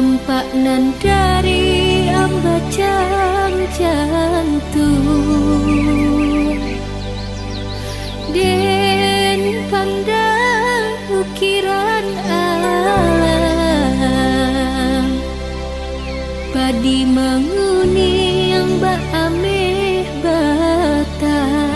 Nampak nan dari ambacang jantung Den pandang ukiran alam Padi menguni yang bak ameh batang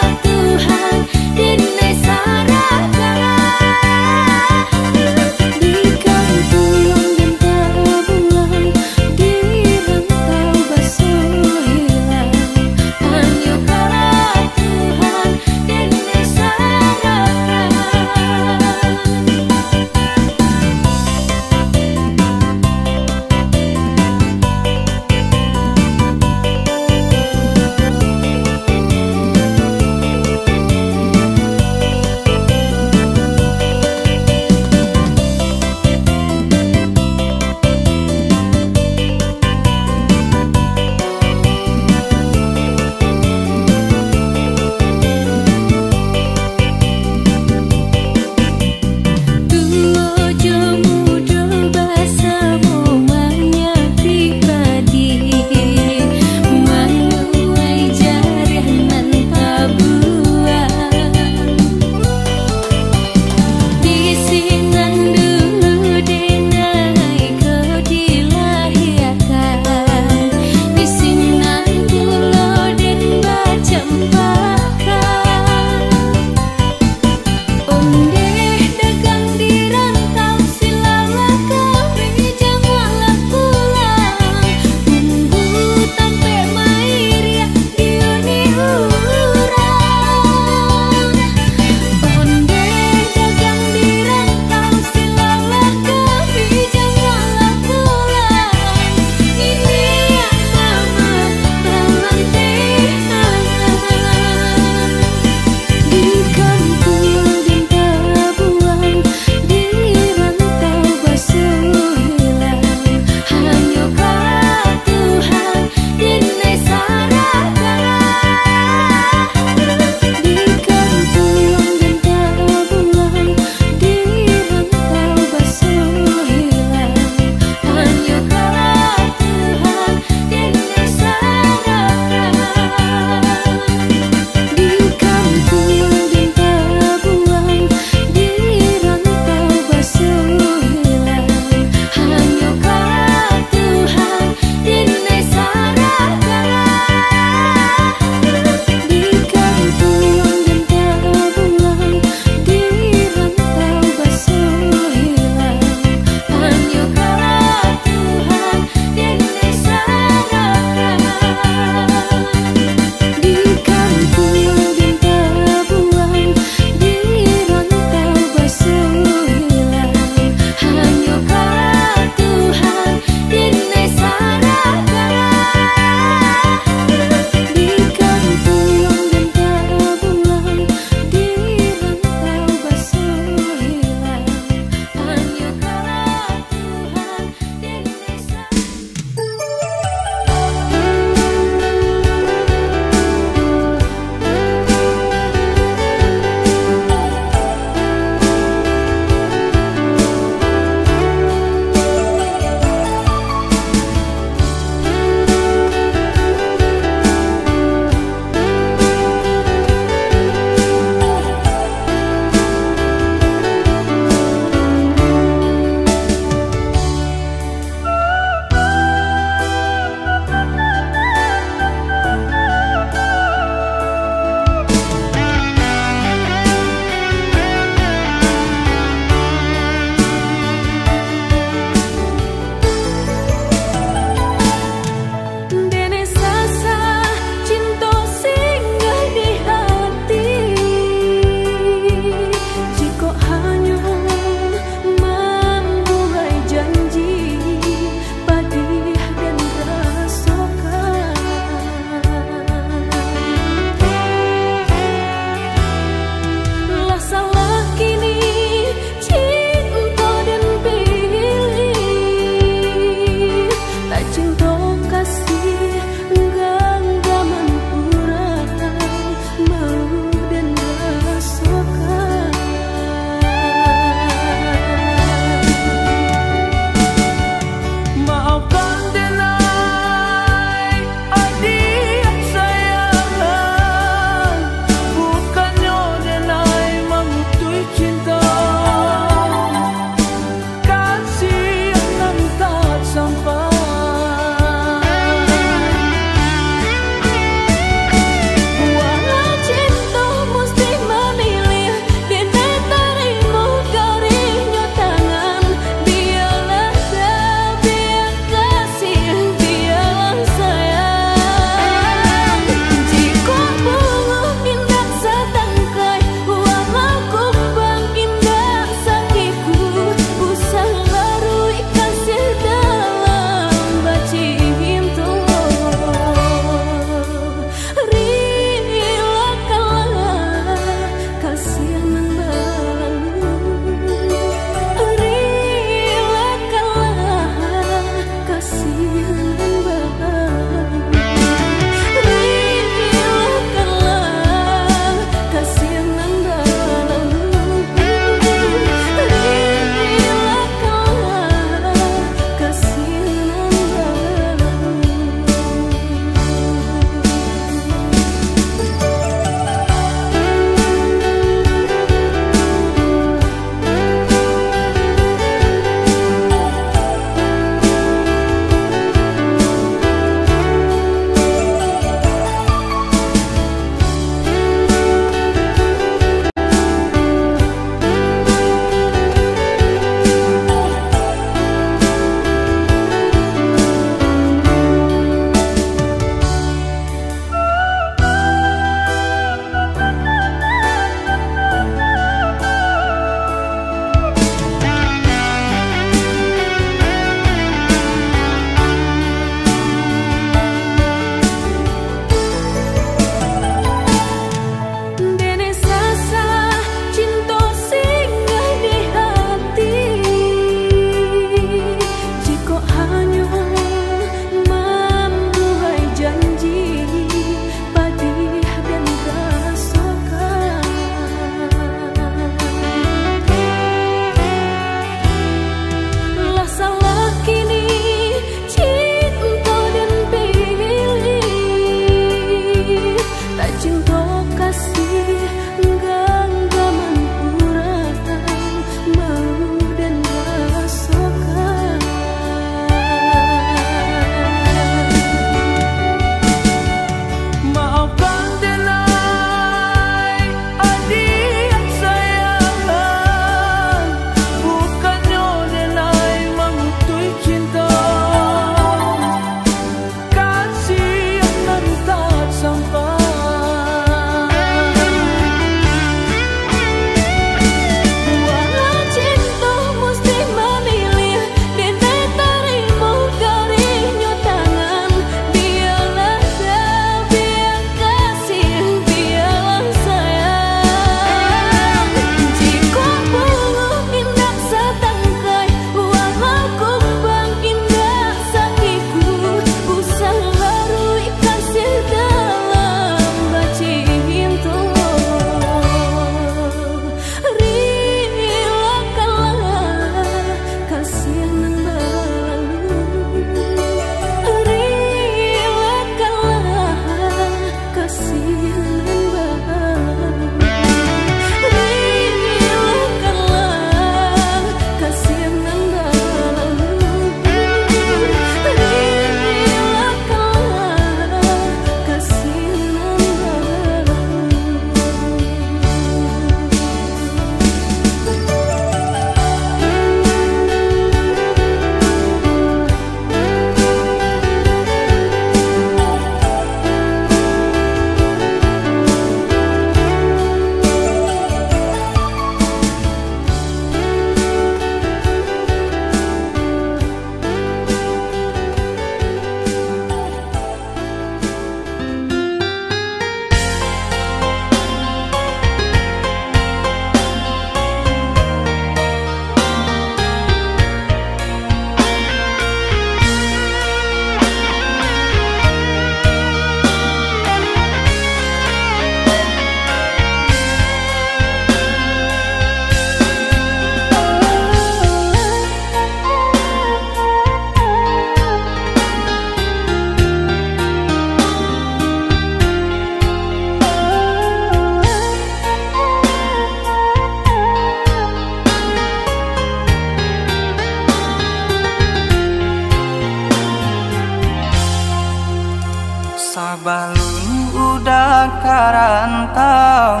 Sabalun udah karantau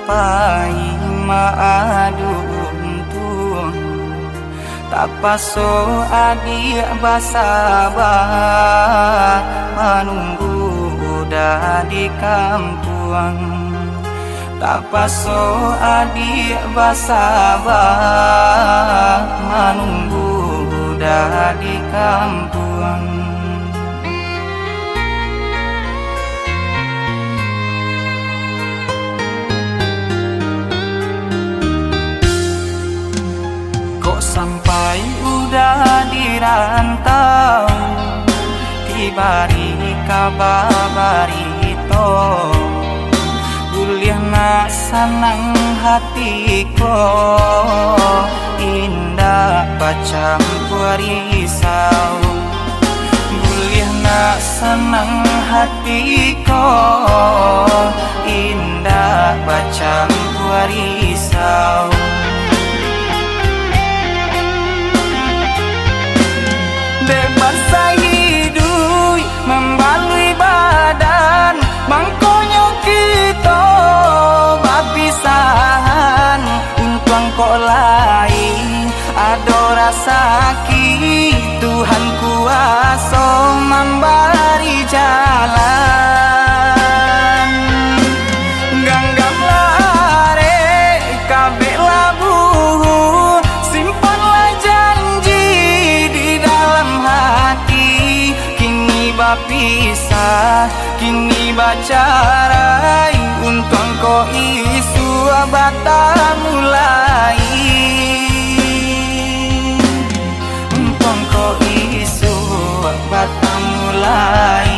pai maadun tuang tak paso adik basabah menunggu udah di kampuang tak paso adik basabah menunggu udah di kampuang. Sampai udah dirantau tibari kabarito kuliah nak senang hatiko indah pacam risau kuliah nak senang hatiko indah pacam risau. Bebas hidup membalui badan mangkonyo kita bapisahan untuang kok lain ada rasa ki Tuhan kuasa memberi jalan ganggam lare kabeh labu simpanlah janji di dalam hati kini bapisah kini bacarai untuk engkau isu bata mulai untuk engkau isu bata mulai.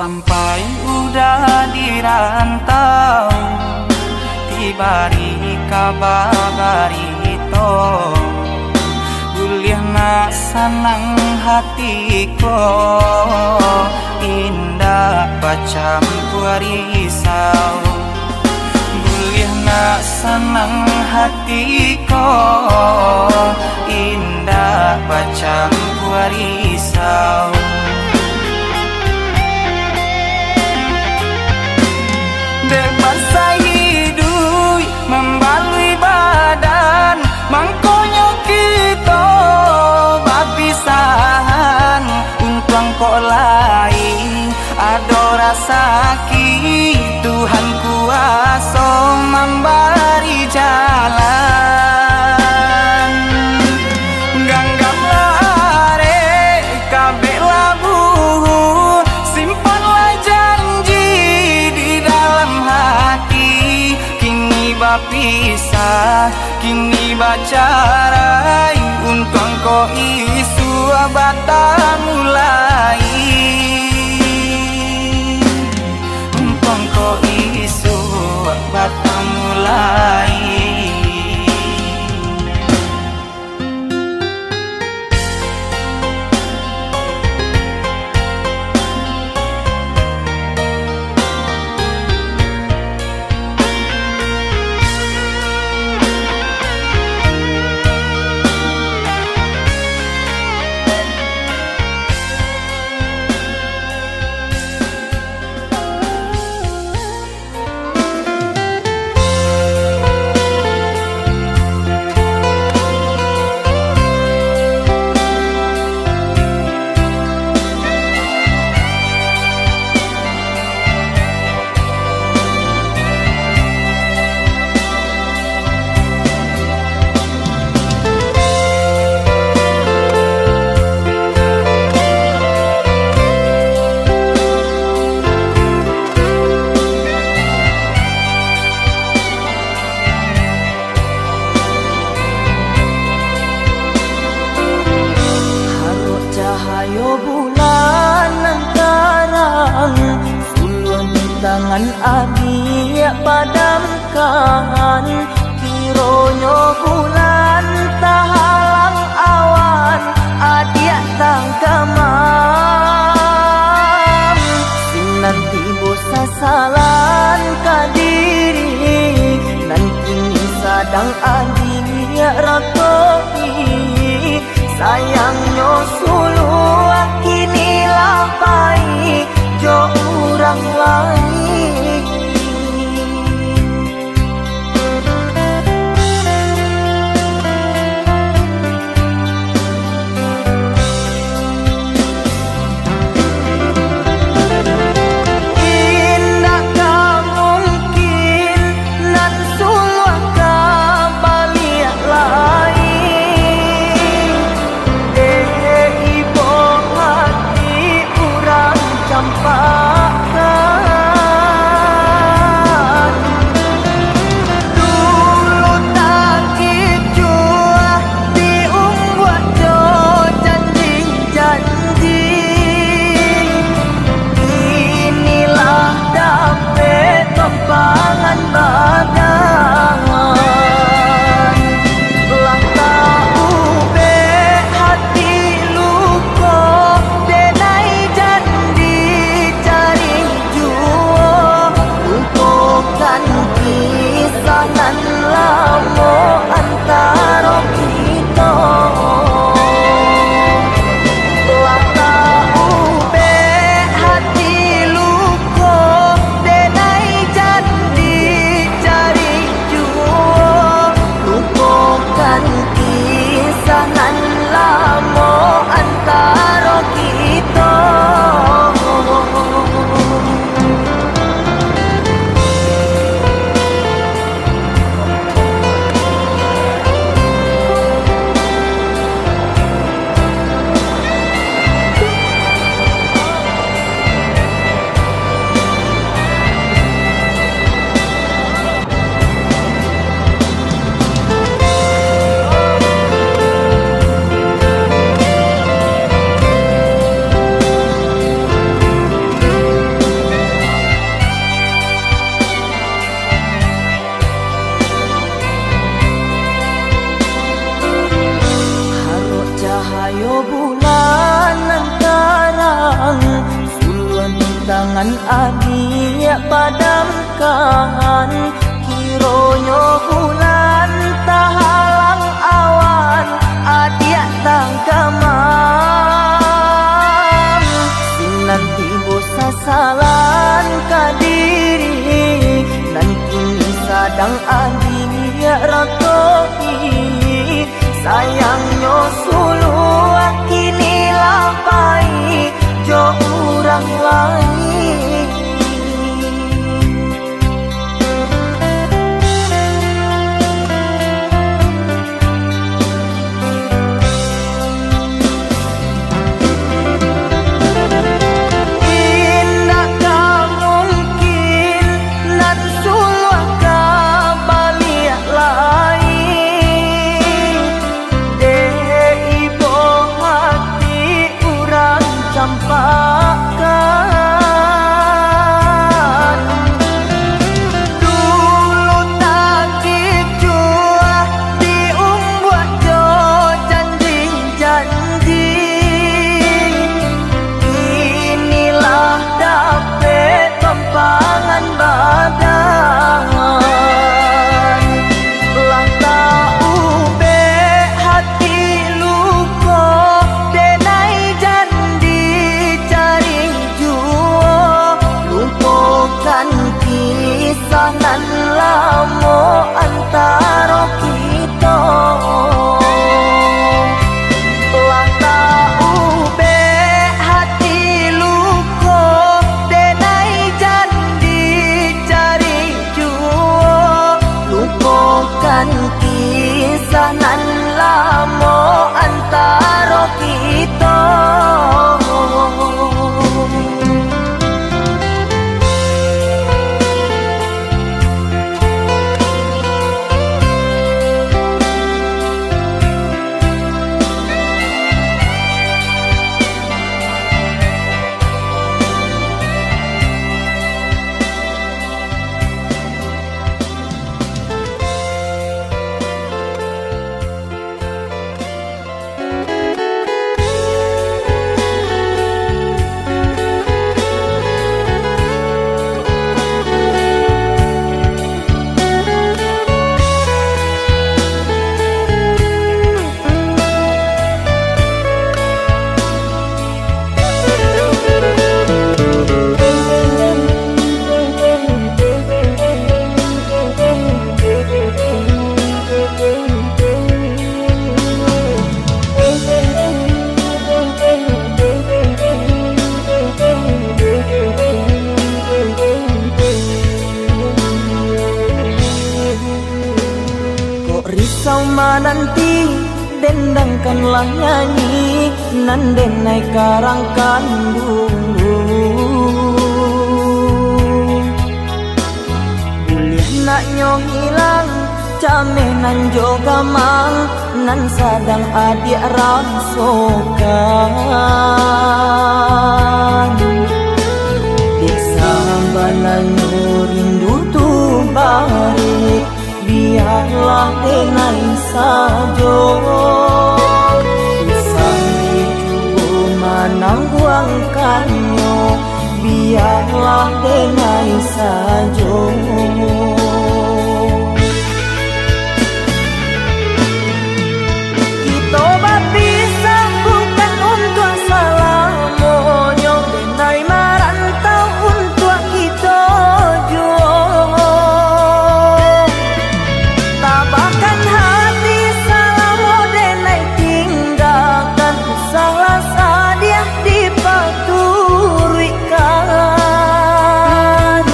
Sampai udah dirantau tibari kabarito kuliah nak senang hatiko indah pacam risau kuliah nak senang hatiko indah pacam risau. Bebas hidup membalui badan mangkonyo kita bapisahan untuang kok lain ada rasa ki Tuhan kuasa memberi jalan ganggam lare kabeh labu simpanlah janji di dalam hati kini bapisah kini bacarai untuk engkau isu bata mulai untuk engkau isu bata mulai. cahaya bulan terang, sulun tangan adik padamkan, kironyo bulan tahalang awan, adik tanggamam, sinanti bosa salan kadiri, nanti sadang adik rakoi, sayangnya sulu kini lapai jo orang lain. Indakkah mungkin nan sulu balik lain, ibu hati urang campakan, dulu tak jua diumbuat jo janji-janji, inilah dapat tempangan badan, lah tahu be hati luko denai janji cari jua, lupakan kisah nan lama antara kita, lah tahu be hati luko denai janji cari jua, lupakan kisah nan lama antara kita. Cahaya bulan terang, sulun tangan adik padamkan, kironyo bulan tahalang awan, adik tanggamam, sinanti bosa salan kadiri, nanti sadang adik rakoi, sayangnya sulu kini lapai jo orang lain. Indakkah mungkin nan sulu balik lain, ibu hati urang campakan, dulu tak jua diumbuat jo janji-janji, inilah dapat tempangan badan, lah tahu be hati luko denai janji cari nanti dendangkanlah nyanyi nan denai karangkan dulu. Boleh nak nyong hilang camenan juga mang nan sadang adik rasokan. Desa banan rindu tu balik biarlah denai sajo. Usang dijubo manang buangkannya biarlah denai sajo. Kita bisa bukan untuk salah monyo denai marantau untuk kita jual. Tabahkan hati salah denai tinggalkan salah sadia dipaturikan.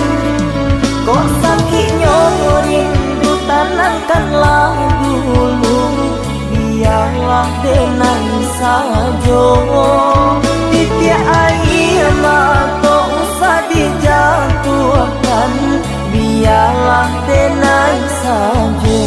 Kok sakitnya rindu tanangkanlah dulu biarlah denai sajo. Titik air mata usah dijatuhkan biarlah denai sajo.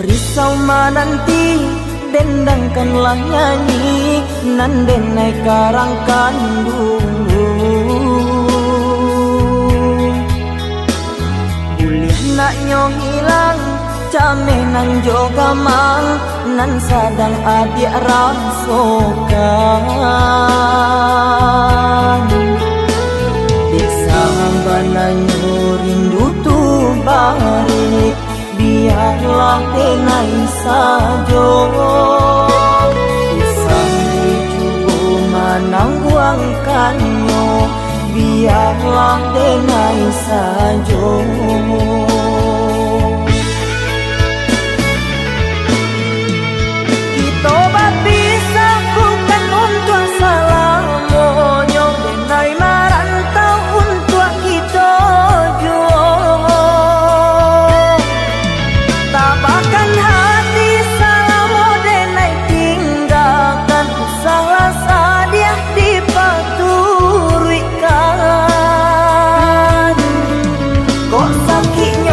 Risau nanti dendangkanlah nyanyi nan denai karangkan dulu. Boleh nak nyong hilang camenan juga mang nan sadang adik rasokan. Desa bananyo rindu tu balik biarlah denai sajo. Usang dijubo manang buangkannya biarlah denai sajo. Kita bisa bukan untuk salah monyo denai marantau untuk kita jual. Tabahkan hati salah denai tinggalkan salah sadia dipaturikan. Kok sakitnya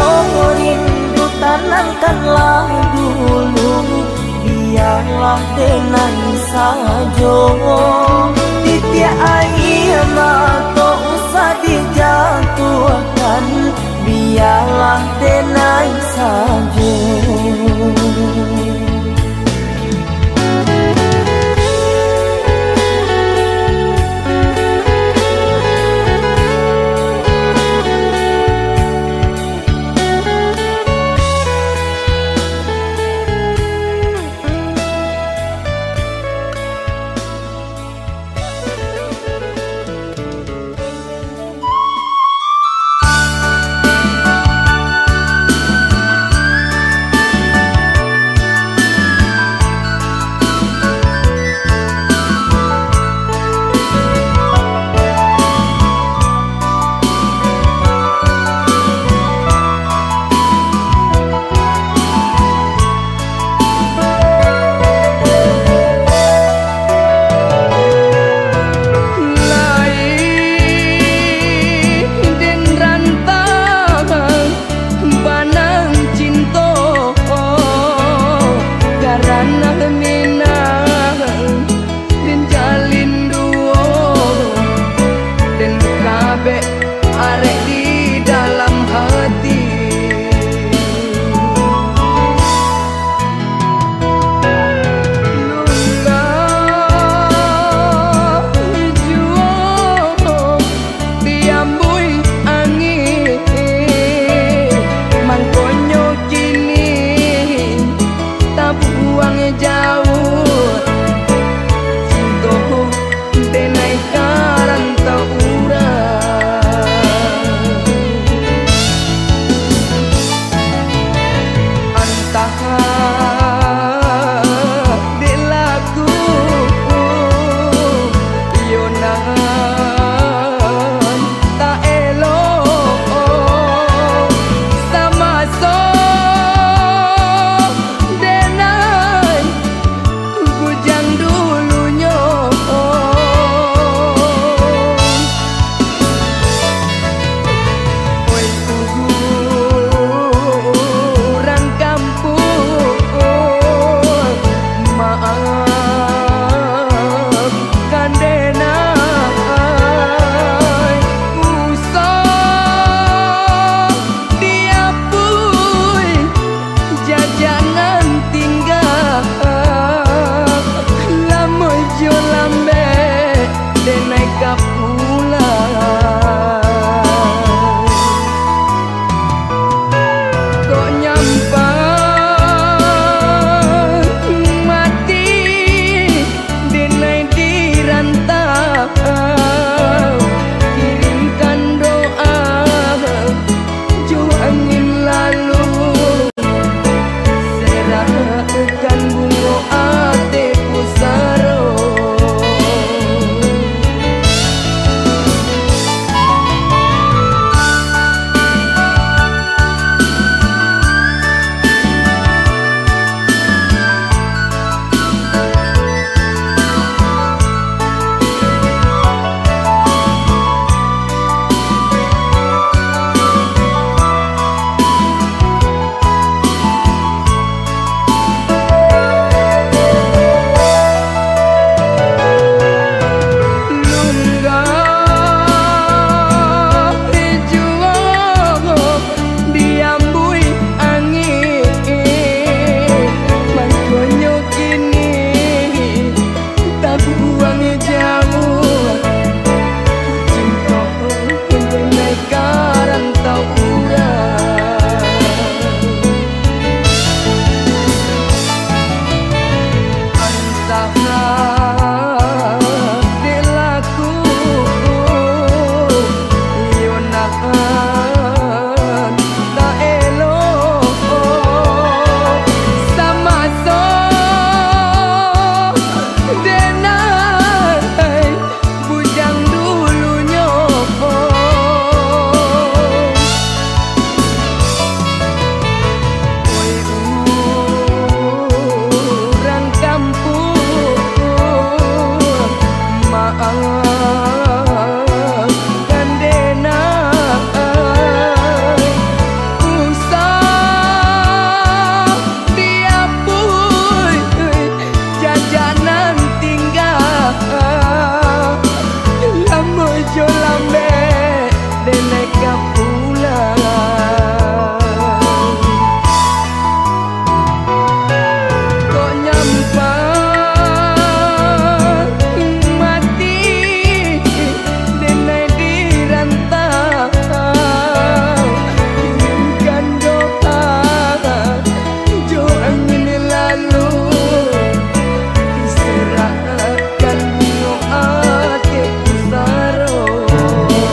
Serahkan bunga hatiku saro.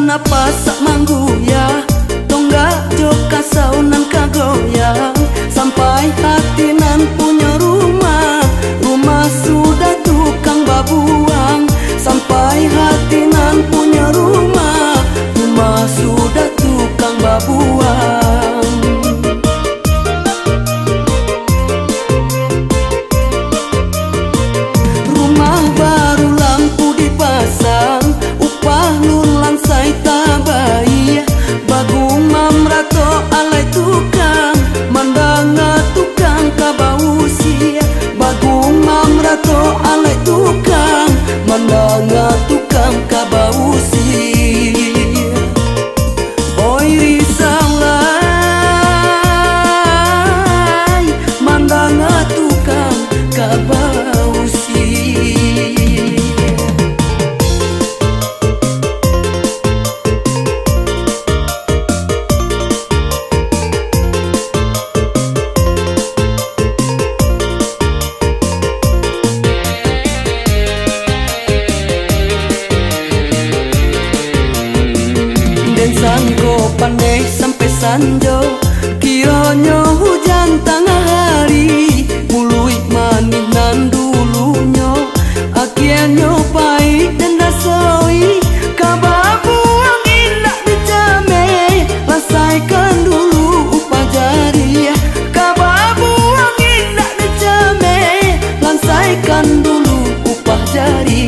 napa sak mangguya tonggak jo kasaunan kagoyang sampai hati nan punya rumah sudah tukang babuang sampai hati nan punya rumah sudah tukang babuang. Rumah baru lampu dipasang upah lulang sai tabai bagung mamrato alai tukang mandanga tukang kabausi bagung mamrato alai tukang mandanga tukang kabausi. Oi risalai mandanga tukang kabausi. Sangko pandai sampai sanjo kiranya hujan tengah hari mului manis nan dulunya akhirnya pahit dan rasoi kababuang indah dicame rasaikan dulu upah jari kababuang indah dicame rasaikan dulu upah jari.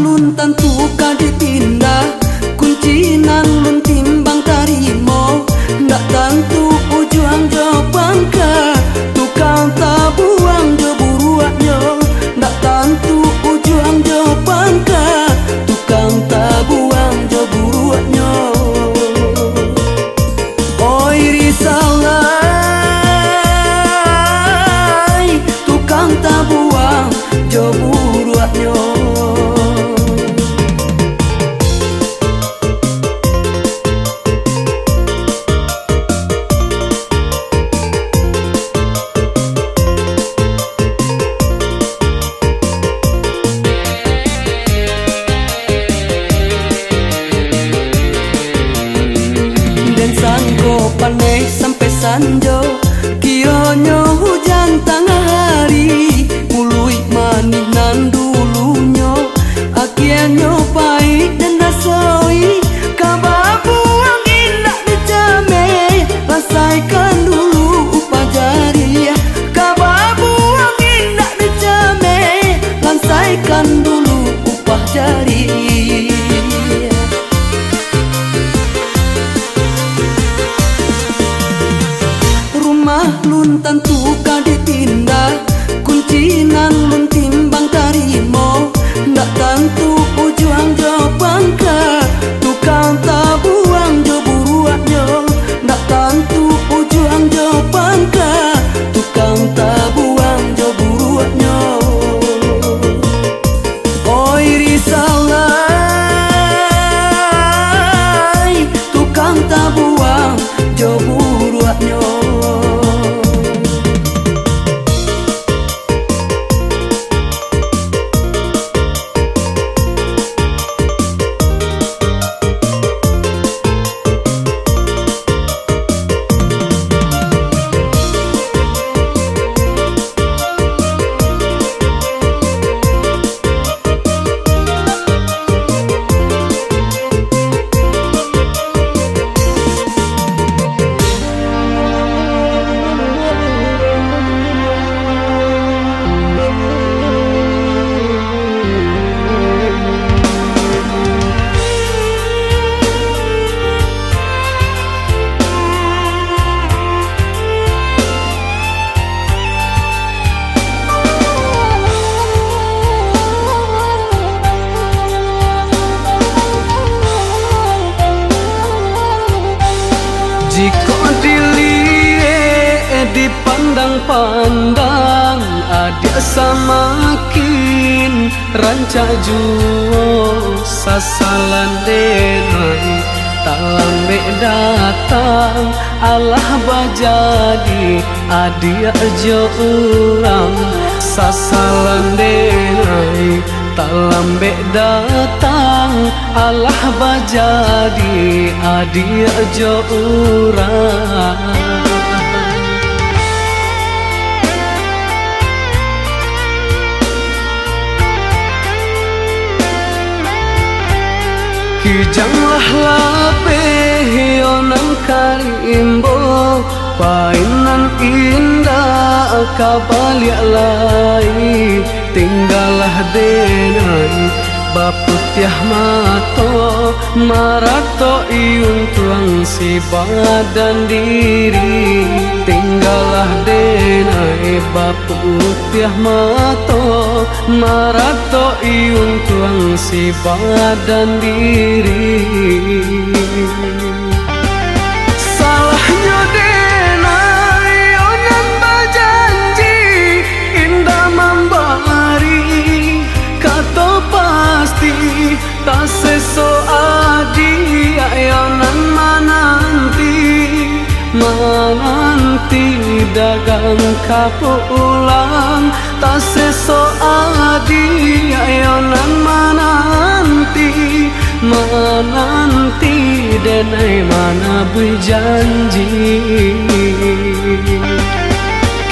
Lun tentu ka dipindah kunci nan lun timbang tarimo ndak tentu ujuang jo bangka tukang tabuang jo buruaknya ndak tentu ujuang jo bangka tukang tabuang jo buruaknya. Oi risalai tukang tabuang jo buruaknya. Sangko pandai sampai sanjo kiranya hujan tengah hari mului manis nan dulunya akhirnya pahit dan rasoi kababuang indah dicame rasaikan dulu upah jari kababuang indah dicame rasaikan dulu upah jari. Lun tentu ka dipindah kunci nan lun timbang tarimo ndak tentu ujuang jo bangka tukang tabuang jo buruaknya ndak tentu ujuang jo bangka tukang tabuang jo buruaknya. Oi risalai tukang tabuang jo buruaknya. Jika dilihat dipandang-pandang adik samakin rancak juo sasalan denai tak lambe datang Allah bajadi adik jo urang sasalan denai tak lambe datang alah bajadi adia jo urang kijanglah lape hionang karimbo painan indah kabaliak lai tinggallah denai baputiah mato marato iung tuang si badan diri tinggallah denai baputiah mato marato iung tuang si badan diri salahnya denai onan bajanji indah membari kato pasti tak seso adi ayonan mananti dagang kapulang tak seso adi ayonan mananti denai mana berjanji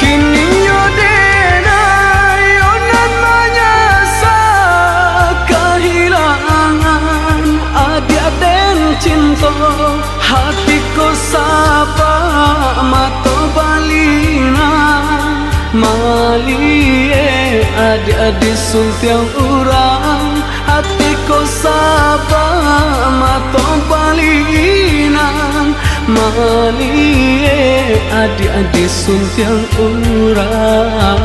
kini yo denai onan menyasa kehilangan adia den cinta hatiku sapa mato balina malie adik-adik suntiang urang hatiku sapa mato balina malie adik-adik suntiang urang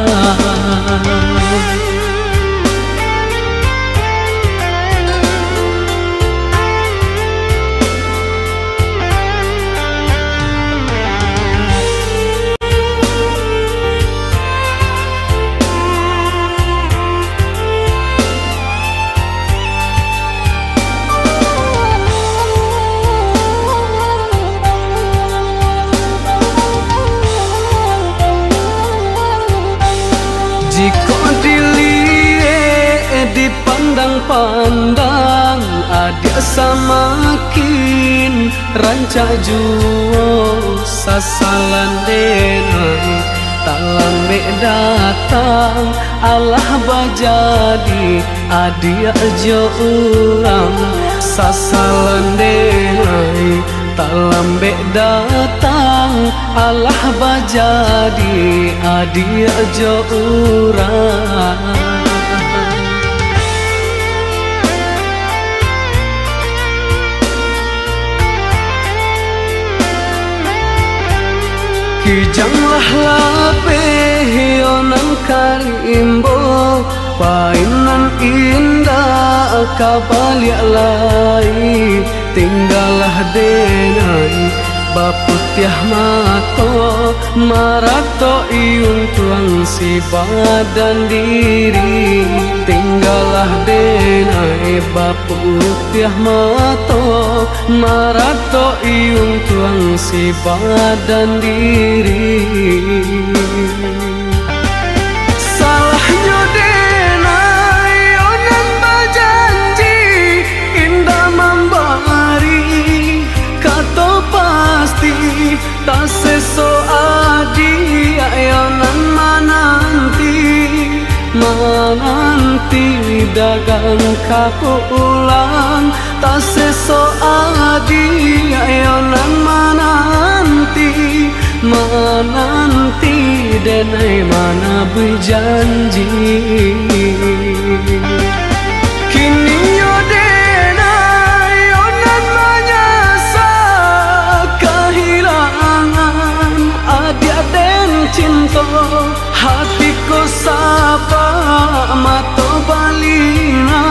jika dilihat dipandang-pandang adik samakin rancak juo sasalan denai tak lambe datang alah bajadi adik jo urang sasalan denai tak lambe datang alah bajadi adia jo urang kijanglah lape hionang karimbo painan indah kabaliak lai tinggallah denai baputiah mato marato iung tuang si badan diri tinggallah denai baputiah mato marato iung tuang si badan diri salahnya denai onan bajanji indah membari kato pasti tak seso adi ayonan mananti dagang kapulang tak seso adi ayonan mananti denai mana berjanji kini yo denai onan menyasa kehilangan adia den cinta hatiku sapa mato balina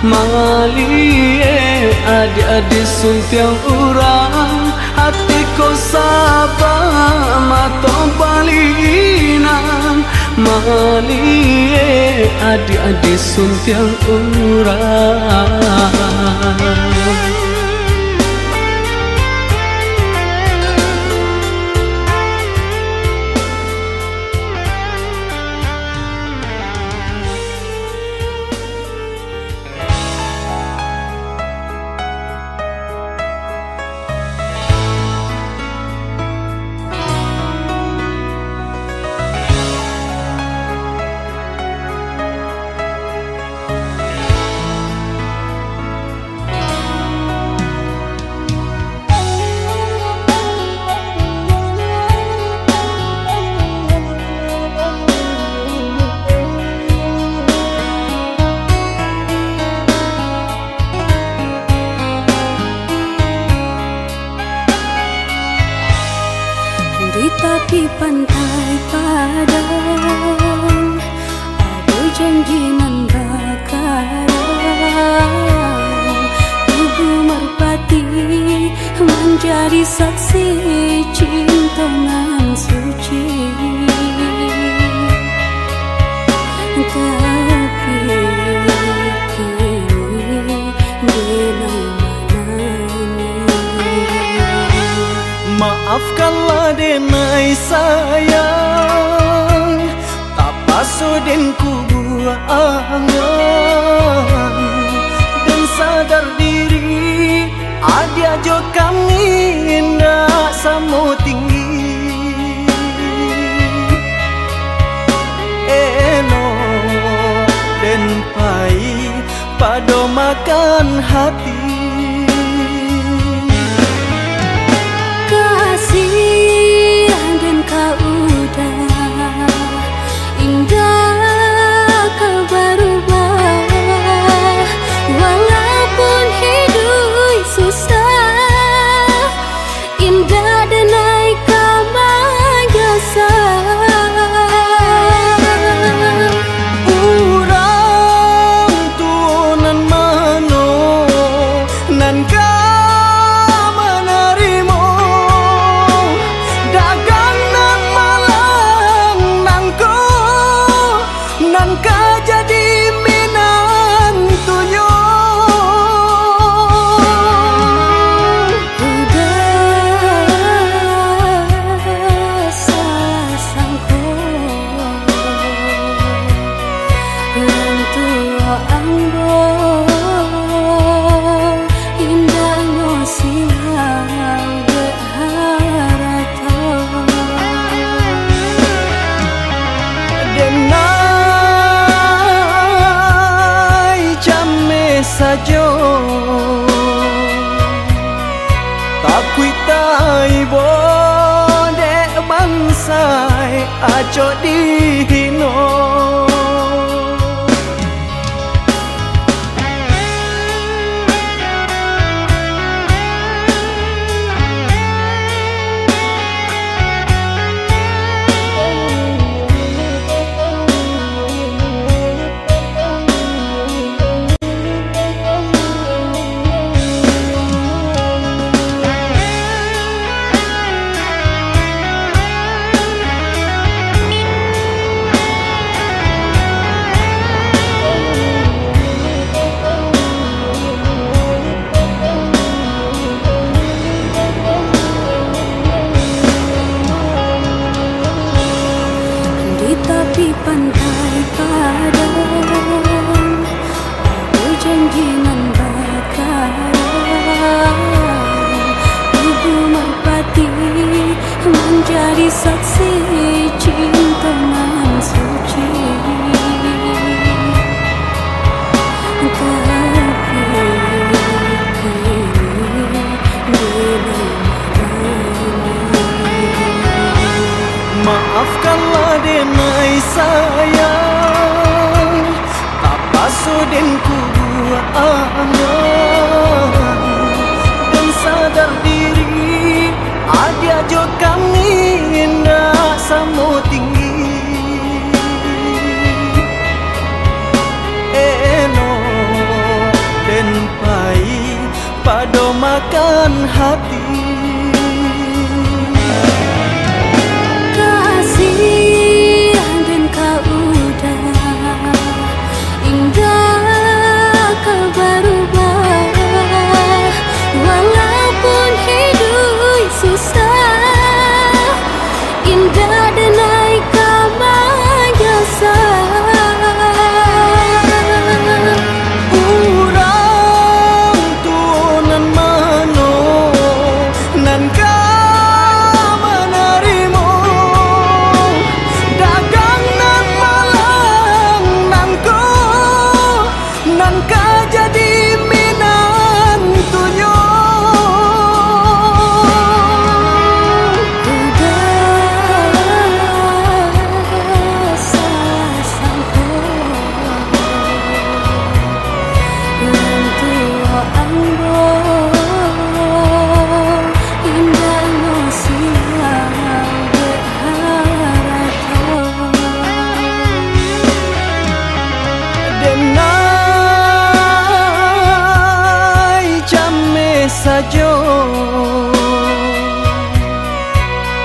malie adik-adik suntiang urang hatiku sapa mato balina malie adik-adik suntiang urang Di tepi pantai Padang ada janji nan bakaran. Tugu merpati menjadi saksi cinta nan suci. Tapi kini denai maafkanlah denai sayang, tak pasudin ku buangan. Dan sadar diri adia jo kami indah samo tinggi. Eno dan pai pado makan hati. Dan kau udah indah, kau berubah. Walaupun hidup susah, indah denai kau mayasa. Urang tunan mano nan sajo tak kuitai bode bansai ajo dihino. Di pantai Padang ada janji nan bakaran. Tugu merpati menjadi saksi cinta nan suci. Tapi kini maafkanlah denai sayang, tak pasudin ku buangan. Dan sadar diri adia jo kami indah samo tinggi. Eno dan pai pado makan hati. Dan kau udah indah, kau berubah.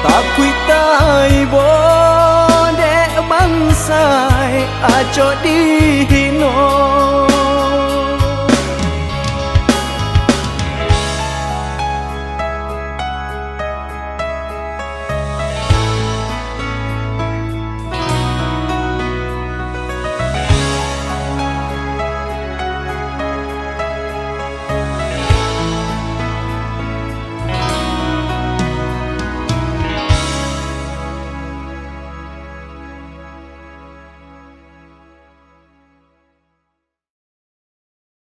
Takui tai bo de bangsai aco di hino